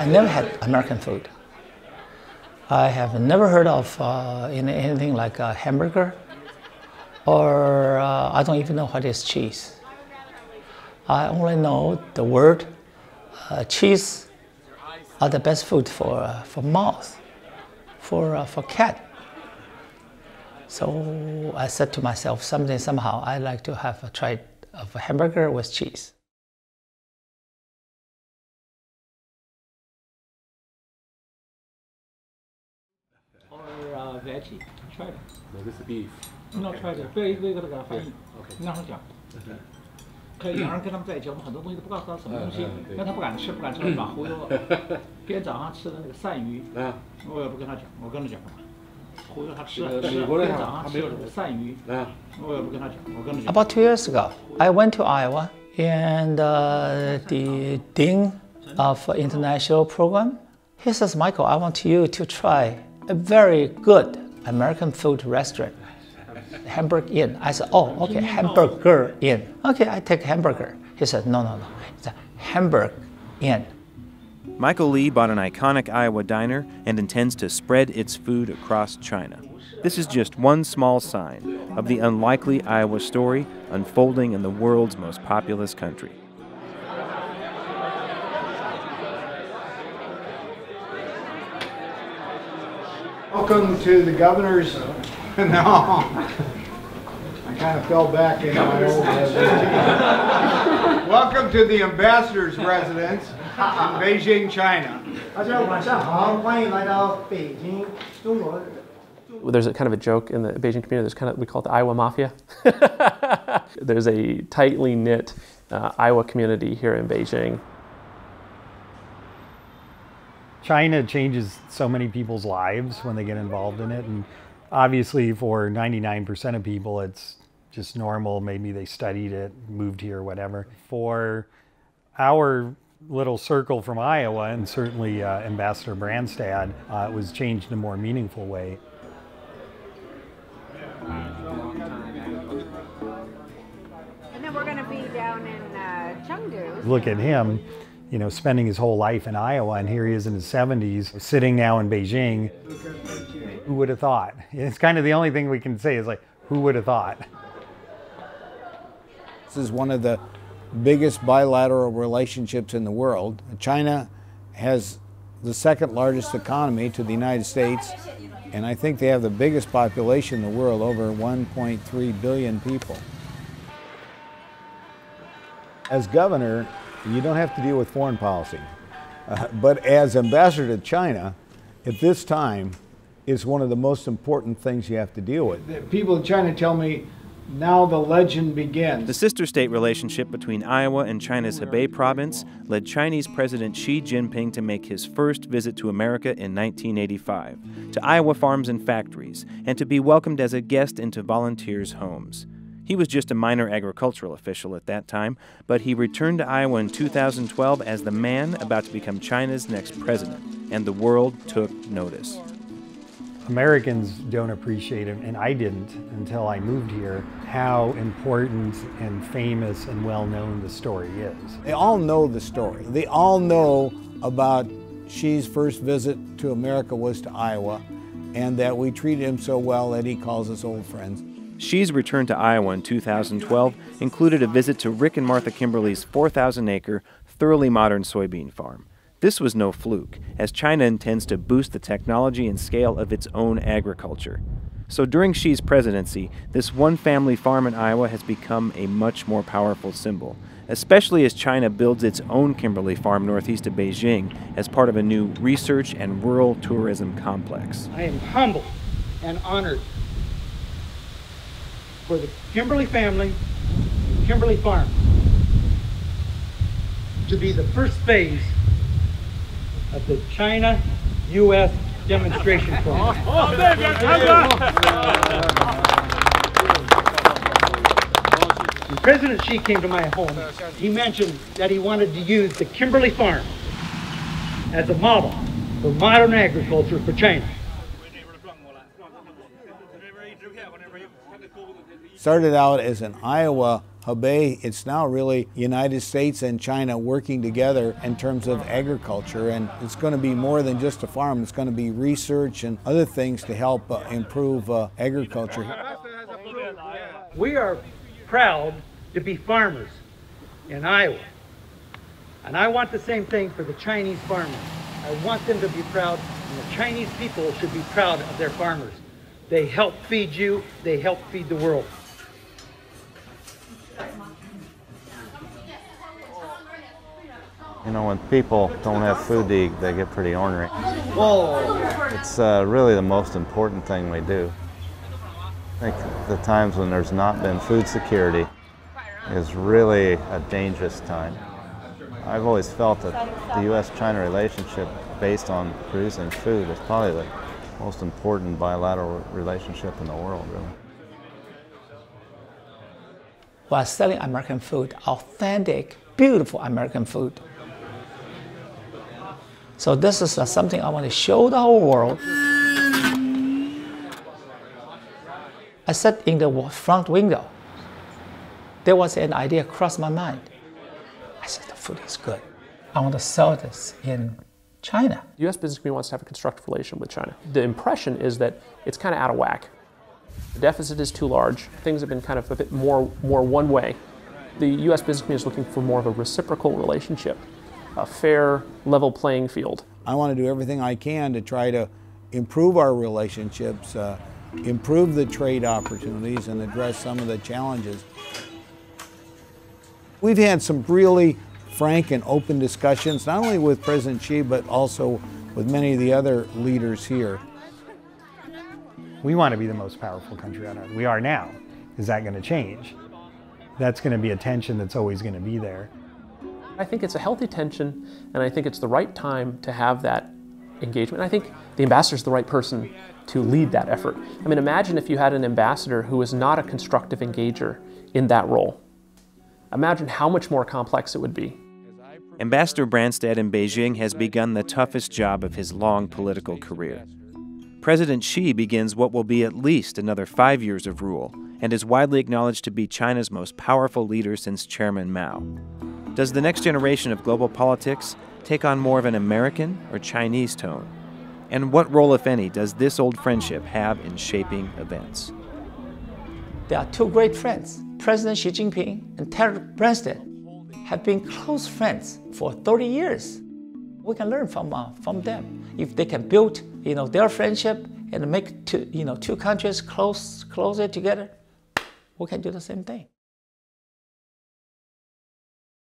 I never had American food. I have never heard of anything like a hamburger, or I don't even know what is cheese. I only know the word cheese are the best food for mouse, for cat. So I said to myself, somehow I'd like to have a try of a hamburger with cheese. Or veggie, try it. No, this is beef. No, try it. 对，这个给他翻译，让他讲。可以，有人跟他们在一起，我们很多东西都不告诉他什么东西，因为他不敢吃，把忽悠了。今天早上吃的那个鳝鱼，我也不跟他讲，我跟他讲干嘛？忽悠他吃了。今天早上吃的那个鳝鱼，我也不跟他讲，我跟他讲。About 2 years ago, I went to Iowa, and the dean of international program, he says, Michael, I want you to try a very good American food restaurant. Hamburger Inn. I said, oh, okay, Hamburger Inn. Okay, I take hamburger. He said, no. It's a Hamburger Inn. Michael Lee bought an iconic Iowa diner and intends to spread its food across China. This is just one small sign of the unlikely Iowa story unfolding in the world's most populous country. Welcome to the governor's. No, I kind of fell back into my old residence. Welcome to the ambassador's residence in Beijing, China. There's a kind of a joke in the Beijing community. We call it the Iowa Mafia. There's a tightly knit Iowa community here in Beijing. China changes so many people's lives when they get involved in it, and obviously for 99% of people it's just normal. Maybe they studied it, moved here, whatever. For our little circle from Iowa, and certainly Ambassador Branstad, it was changed in a more meaningful way. And then we're going to be down in Chengdu. Look at him, you know, spending his whole life in Iowa, and here he is in his 70s, sitting now in Beijing. Who would have thought? It's kind of the only thing we can say is like, who would have thought? This is one of the biggest bilateral relationships in the world. China has the second largest economy to the United States, and I think they have the biggest population in the world, over 1.3 billion people. As governor, you don't have to deal with foreign policy, but as ambassador to China, at this time, is one of the most important things you have to deal with. The people in China tell me, now the legend begins. The sister state relationship between Iowa and China's Hebei province led Chinese President Xi Jinping to make his first visit to America in 1985, to Iowa farms and factories, and to be welcomed as a guest into volunteers' homes. He was just a minor agricultural official at that time, but he returned to Iowa in 2012 as the man about to become China's next president, and the world took notice. Americans don't appreciate it, and I didn't until I moved here, how important and famous and well-known the story is. They all know the story. They all know about Xi's first visit to America was to Iowa, and that we treated him so well that he calls us old friends. Xi's return to Iowa in 2012 included a visit to Rick and Martha Kimberly's 4,000-acre, thoroughly modern soybean farm. This was no fluke, as China intends to boost the technology and scale of its own agriculture. So during Xi's presidency, this one-family farm in Iowa has become a much more powerful symbol, especially as China builds its own Kimberly farm northeast of Beijing as part of a new research and rural tourism complex. I am humbled and honored for the Kimberly family, Kimberly Farm, to be the first phase of the China-U.S. demonstration program. When President Xi came to my home, he mentioned that he wanted to use the Kimberly Farm as a model for modern agriculture for China. Started out as an Iowa Hebei, it's now really United States and China working together in terms of agriculture, and it's going to be more than just a farm. It's going to be research and other things to help improve agriculture. We are proud to be farmers in Iowa, and I want the same thing for the Chinese farmers. I want them to be proud, and the Chinese people should be proud of their farmers. They help feed you, they help feed the world. You know, when people don't have food to eat, they get pretty ornery. It's really the most important thing we do. I think the times when there's not been food security is really a dangerous time. I've always felt that the U.S.-China relationship based on producing food is probably the most important bilateral relationship in the world, really. While selling American food, authentic, beautiful American food. So this is something I want to show the whole world. I sat in the front window. There was an idea crossed my mind. I said, the food is good. I want to sell this in China. The U.S. business community wants to have a constructive relation with China. The impression is that it's kind of out of whack. The deficit is too large. Things have been kind of a bit more one way. The U.S. business community is looking for more of a reciprocal relationship, a fair, level playing field. I want to do everything I can to try to improve our relationships, improve the trade opportunities, and address some of the challenges. We've had some really frank and open discussions, not only with President Xi, but also with many of the other leaders here. We want to be the most powerful country on earth. We are now. Is that going to change? That's going to be a tension that's always going to be there. I think it's a healthy tension, and I think it's the right time to have that engagement. I think the ambassador is the right person to lead that effort. I mean, imagine if you had an ambassador who was not a constructive engager in that role. Imagine how much more complex it would be. Ambassador Branstad in Beijing has begun the toughest job of his long political career. President Xi begins what will be at least another 5 years of rule and is widely acknowledged to be China's most powerful leader since Chairman Mao. Does the next generation of global politics take on more of an American or Chinese tone? And what role, if any, does this old friendship have in shaping events? There are two great friends. President Xi Jinping and Terry Branstad have been close friends for 30 years. We can learn from them. If they can build, their friendship and make two countries closer together, we can do the same thing.